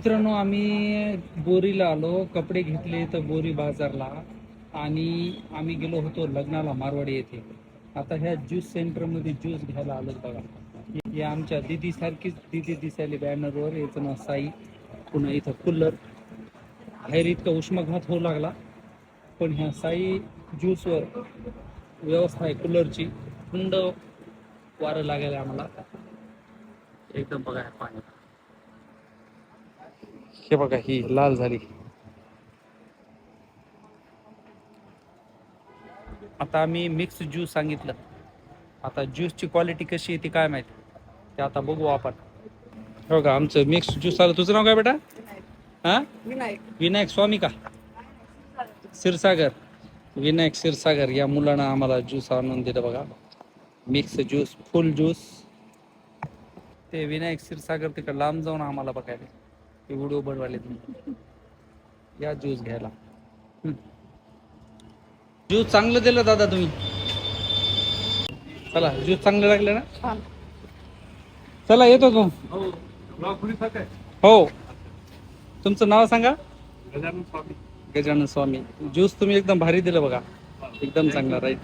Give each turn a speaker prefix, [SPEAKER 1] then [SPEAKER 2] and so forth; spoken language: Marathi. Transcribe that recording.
[SPEAKER 1] मित्रांनो, आम्ही बोरीला आलो, कपडे घेतले तर बोरी बाजारला आणि आम्ही गेलो होतो लग्नाला मारवाडी येथे. आता ह्या ज्यूस सेंटरमध्ये ज्यूस घ्यायला आलो बघा. हे आमच्या दिदी सारखीच दिदी दिसायली बॅनरवर. याचं नाव साई. पुन्हा इथं कूलर. बाहेर इतका उष्माघात होऊ लागला, पण ह्या साई ज्यूसवर व्यवस्था आहे कूलरची. थंड वारं लागायला आम्हाला. एकदम बघा पाणी. हे बघा, ही लाल झाली. आता आम्ही मिक्स ज्यूस सांगितलं. आता ज्यूसची क्वालिटी कशी आहे ती काय माहिती, ते आता बघू आपण. हो का, आमचं मिक्स ज्यूस आलं. तुझं नाव काय बेटा? हा, विनायक स्वामी का? क्षीरसागर. विनायक क्षीरसागर या मुलानं आम्हाला ज्यूस आणून दिलं बघा. मिक्स ज्यूस, फुल ज्यूस. ते विनायक क्षीरसागर तिकडे लांब जाऊन आम्हाला बघायला ते व्हिडिओ बनवायले. या ज्यूस घ्यायला. ज्यूस चांगलं दिलं दादा तुम्ही. चला, ज्यूस चांगलं लागलं ना. चला येतो तू. हो, तुमचं नाव सांगा. गजानन स्वामी. ज्यूस तुम्ही एकदम भारी दिलं बघा. एकदम चांगला. राईट.